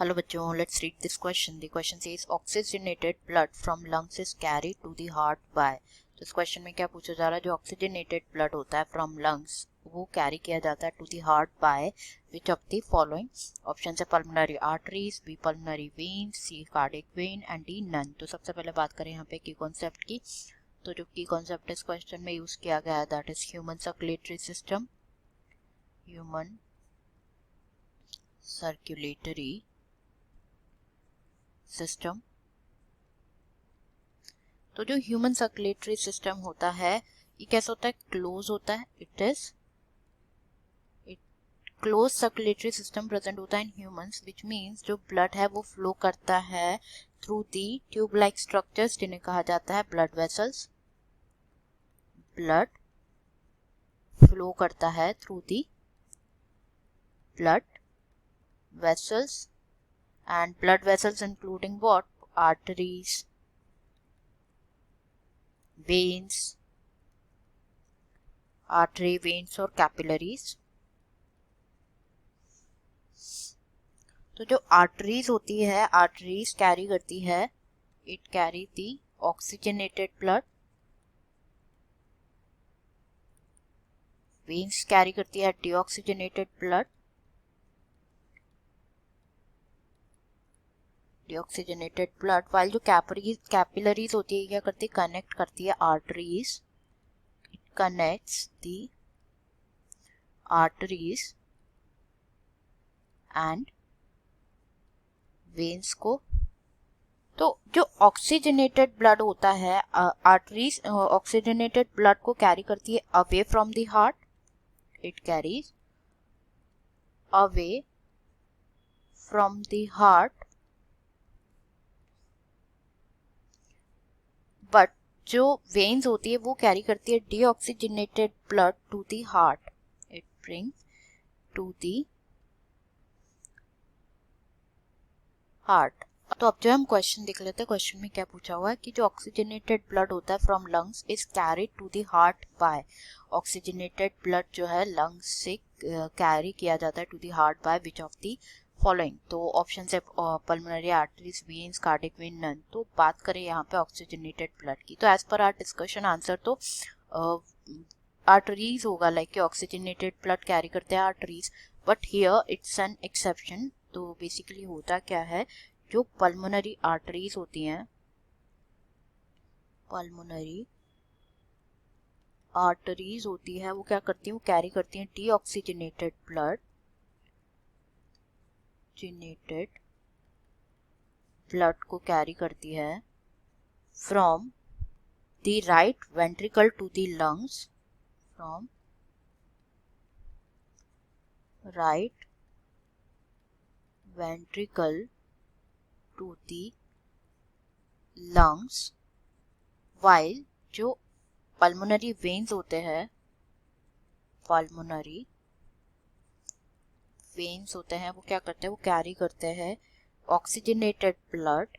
Hello बच्चों, let's read this question. The question says oxygenated blood from lungs is carried to the heart by. तो इस question में क्या पूछा जा रहा है, जो ऑक्सीजनेटेड ब्लड होता है फ्रॉम लंग्स वो कैरी किया जाता है to the heart by which of the following. Option है pulmonary arteries, B pulmonary veins, C cardiac vein and D none. तो सबसे पहले बात करें यहाँ पे की कॉन्सेप्ट की. तो जो की कॉन्सेप्ट इस क्वेश्चन में यूज किया गया है that is human circulatory system. Human circulatory system. तो जो ह्यूमन सर्कुलेटरी सिस्टम होता है ये कैसा होता है, क्लोज होता है. It close circulatory system present होता है इन ह्यूमंस, विच मींस जो ब्लड है वो फ्लो करता है through the tube like structures जिन्हें कहा जाता है ब्लड वेसल्स. ब्लड फ्लो करता है through the blood vessels and blood vessels including what, arteries, veins, artery, veins और capillaries. तो जो आर्टरीज होती है, आर्टरीज कैरी करती है, it carry the oxygenated blood. Veins carry करती है deoxygenated blood. Deoxygenated blood while जो कैपिलरीज होती है क्या करती है, कनेक्ट करती है arteries. It connects the arteries and veins को. तो जो ऑक्सीजनेटेड ब्लड होता है, आर्टरीज ऑक्सीजनेटेड ब्लड को कैरी करती है away from the heart. It carries away from the heart, but जो वेन्स होती है वो कैरी करती है deoxygenated blood to the heart. It brings to the heart. तो अब जो हम क्वेश्चन देख लेते हैं, क्वेश्चन में क्या पूछा हुआ है कि जो ऑक्सीजनेटेड ब्लड होता है from lungs is carried to the heart by. Oxygenated blood जो है लंग्स से कैरी किया जाता है to the heart by which of the following. तो ऑप्शन है pulmonary arteries, veins, cardiac vein, none. तो बात करें यहाँ पे ऑक्सीजनेटेड ब्लड की, तो as per our discussion answer तो आर्टरीज होगा, लाइक कि ऑक्सीजनेटेड ब्लड कैरी करते हैं arteries, but here it's an exception. तो बेसिकली होता क्या है, जो पल्मोनरी आर्टरीज होती हैं, पल्मोनरी आर्टरीज होती है वो क्या करती है, वो कैरी करती हैं डीऑक्सीजनेटेड ब्लड, ऑक्सीजनेटेड ब्लड को कैरी करती है from the right ventricle to the lungs, from right ventricle to the lungs, while जो पल्मोनरी वेन्स होते हैं, पल्मोनरी वेन्स होते हैं वो क्या करते हैं, वो कैरी करते हैं oxygenated blood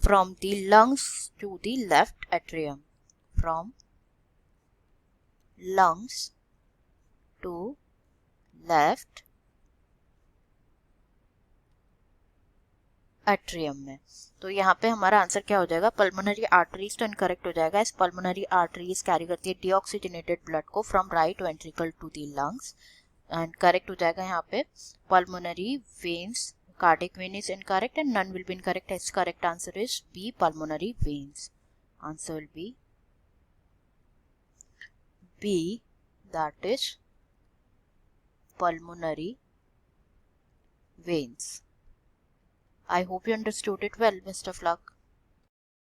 from the lungs to the left atrium, from lungs to left atrium में. तो यहाँ पे हमारा आंसर क्या हो जाएगा, पल्मोनरी आर्टरीज तो इनकरेक्ट हो जाएगा. इस पल्मोनरी आर्टरीज कैरी करती है डीऑक्सीजनेटेड ब्लड को from right ventricle to the lungs, and correct हो जाएगा यहाँ पे pulmonary veins. Cardiac vein is incorrect and none will be incorrect. It's correct answer is B pulmonary veins. Answer will be B, that is pulmonary veins. I hope you understood it well. Best of luck.